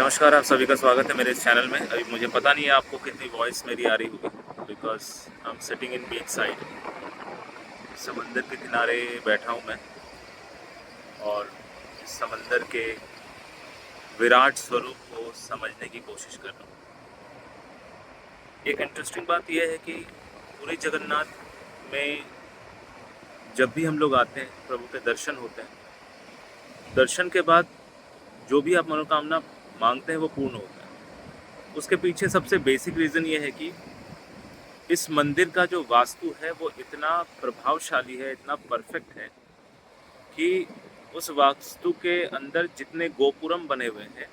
नमस्कार, आप सभी का स्वागत है मेरे इस चैनल में। अभी मुझे पता नहीं है आपको कितनी वॉइस मेरी आ रही होगी, because I am sitting in beach side. समंदर के किनारे बैठा हूँ मैं और इस समंदर के विराट स्वरूप को समझने की कोशिश कर रहा हूँ। एक इंटरेस्टिंग बात यह है कि पूरी जगन्नाथ में जब भी हम लोग आते हैं, प्रभु के दर्शन होते हैं। दर्शन के बाद जो भी आप मनोकामना मांगते हैं वो पूर्ण होता है। उसके पीछे सबसे बेसिक रीज़न ये है कि इस मंदिर का जो वास्तु है वो इतना प्रभावशाली है, इतना परफेक्ट है कि उस वास्तु के अंदर जितने गोपुरम बने हुए हैं,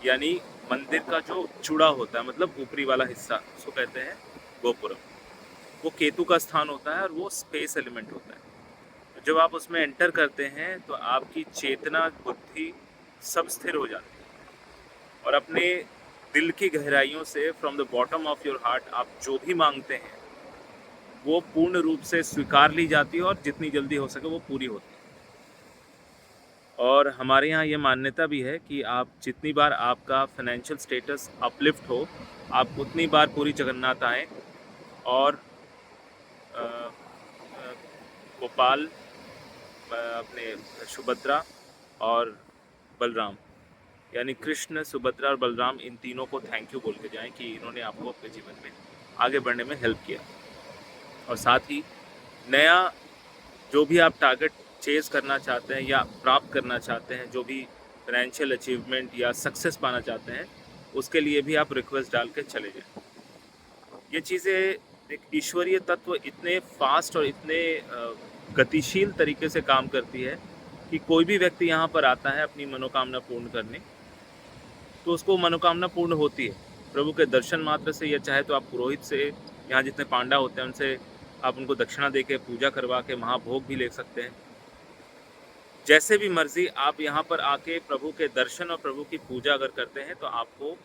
यानी मंदिर का जो चूड़ा होता है, मतलब ऊपरी वाला हिस्सा, उसको कहते हैं गोपुरम। वो केतु का स्थान होता है और वो स्पेस एलिमेंट होता है। तो जब आप उसमें एंटर करते हैं तो आपकी चेतना, बुद्धि सब स्थिर हो जाती है और अपने दिल की गहराइयों से, from the bottom of your heart, आप जो भी मांगते हैं वो पूर्ण रूप से स्वीकार ली जाती है और जितनी जल्दी हो सके वो पूरी होती है। और हमारे यहाँ ये मान्यता भी है कि आप जितनी बार आपका फाइनेंशियल स्टेटस अपलिफ्ट हो, आप उतनी बार पूरी जगन्नाथ आएँ और अ, अ, गोपाल, अपने सुभद्रा और बलराम, यानी कृष्ण, सुभद्रा और बलराम, इन तीनों को थैंक यू बोल के जाएं कि इन्होंने आपको अपने जीवन में आगे बढ़ने में हेल्प किया। और साथ ही नया जो भी आप टारगेट चेज़ करना चाहते हैं या प्राप्त करना चाहते हैं, जो भी फाइनेंशियल अचीवमेंट या सक्सेस पाना चाहते हैं, उसके लिए भी आप रिक्वेस्ट डाल के चले जाएं। ये चीज़ें, एक ईश्वरीय तत्व इतने फास्ट और इतने गतिशील तरीके से काम करती है कि कोई भी व्यक्ति यहाँ पर आता है अपनी मनोकामना पूर्ण करने, तो उसको मनोकामना पूर्ण होती है। प्रभु के दर्शन मात्र से, या चाहे तो आप पुरोहित से, यहाँ जितने पांडा होते हैं उनसे आप उनको दक्षिणा दे के, पूजा करवा के महाभोग भी ले सकते हैं। जैसे भी मर्जी आप यहाँ पर आके प्रभु के दर्शन और प्रभु की पूजा अगर करते हैं तो आपको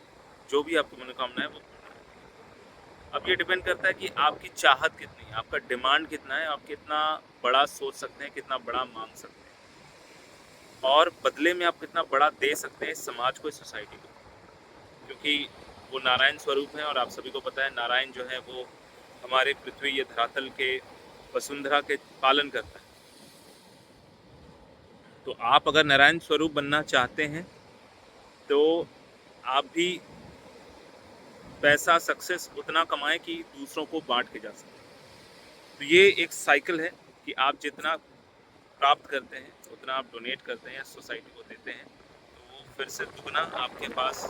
जो भी आपकी मनोकामना है वो पूर्ण होगी। अब ये डिपेंड करता है कि आपकी चाहत कितनी है, आपका डिमांड कितना है, आप कितना बड़ा सोच सकते हैं, कितना बड़ा मांग सकते हैं, और बदले में आप कितना बड़ा दे सकते हैं इस समाज को, इस सोसाइटी को। क्योंकि वो नारायण स्वरूप है और आप सभी को पता है नारायण जो है वो हमारे पृथ्वी, ये धरातल के, वसुंधरा के पालन करता है। तो आप अगर नारायण स्वरूप बनना चाहते हैं तो आप भी पैसा, सक्सेस उतना कमाएं कि दूसरों को बांट के जा सकें। तो ये एक साइकिल है कि आप जितना प्राप्त करते हैं उतना आप डोनेट करते हैं या सोसाइटी को देते हैं, तो वो फिर से दुगना आपके पास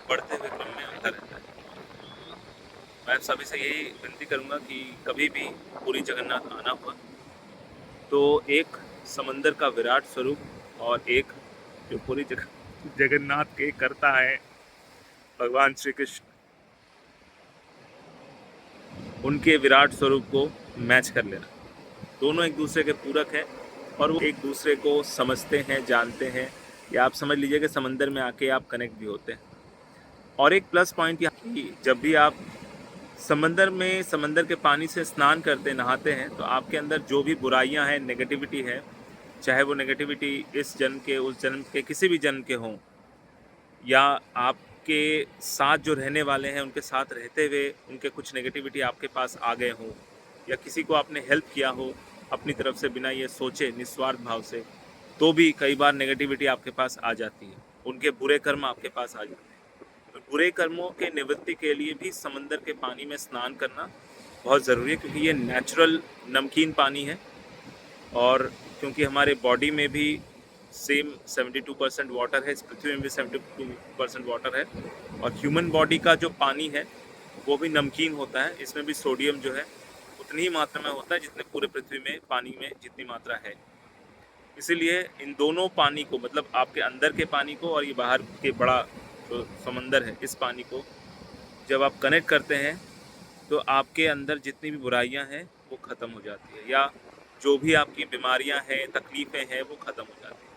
बढ़ते हुए क्रम में आता रहता है। मैं सभी से यही विनती करूँगा कि कभी भी पूरी जगन्नाथ आना हुआ तो एक समंदर का विराट स्वरूप और एक जो पूरी जगन्नाथ के करता है भगवान श्री कृष्ण, उनके विराट स्वरूप को मैच कर लेना। दोनों एक दूसरे के पूरक हैं और वो एक दूसरे को समझते हैं, जानते हैं, या आप समझ लीजिए कि समंदर में आके आप कनेक्ट भी होते हैं। और एक प्लस पॉइंट यहाँ कि जब भी आप समंदर में, समंदर के पानी से स्नान करते, नहाते हैं, तो आपके अंदर जो भी बुराइयां हैं, नेगेटिविटी है, चाहे वो नेगेटिविटी इस जन्म के, उस जन्म के, किसी भी जन्म के हों, या आपके साथ जो रहने वाले हैं उनके साथ रहते हुए उनके कुछ नेगेटिविटी आपके पास आ गए हों, या किसी को आपने हेल्प किया हो अपनी तरफ से बिना ये सोचे, निस्वार्थ भाव से, तो भी कई बार नेगेटिविटी आपके पास आ जाती है, उनके बुरे कर्म आपके पास आ जाते हैं। तो बुरे कर्मों के निवृत्ति के लिए भी समंदर के पानी में स्नान करना बहुत ज़रूरी है, क्योंकि ये नेचुरल नमकीन पानी है। और क्योंकि हमारे बॉडी में भी सेम 72% वाटर है, इस पृथ्वी में भी 72% वाटर है, और ह्यूमन बॉडी का जो पानी है वो भी नमकीन होता है। इसमें भी सोडियम जो है उतनी ही मात्रा में होता है जितने पूरे पृथ्वी में पानी में जितनी मात्रा है। इसीलिए इन दोनों पानी को, मतलब आपके अंदर के पानी को और ये बाहर के बड़ा जो समंदर है, इस पानी को जब आप कनेक्ट करते हैं तो आपके अंदर जितनी भी बुराइयां हैं वो ख़त्म हो जाती है, या जो भी आपकी बीमारियां हैं, तकलीफ़ें हैं, वो ख़त्म हो जाती हैं।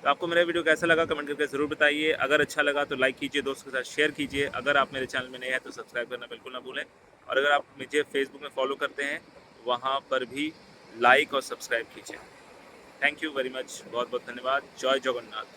तो आपको मेरा वीडियो कैसा लगा कमेंट करके ज़रूर बताइए। अगर अच्छा लगा तो लाइक कीजिए, दोस्तों के साथ शेयर कीजिए। अगर आप मेरे चैनल में नए हैं तो सब्सक्राइब करना बिल्कुल ना भूलें। और अगर आप मुझे फेसबुक में फॉलो करते हैं, वहाँ पर भी लाइक और सब्सक्राइब कीजिए। थैंक यू वेरी मच, बहुत बहुत धन्यवाद। जय जगन्नाथ।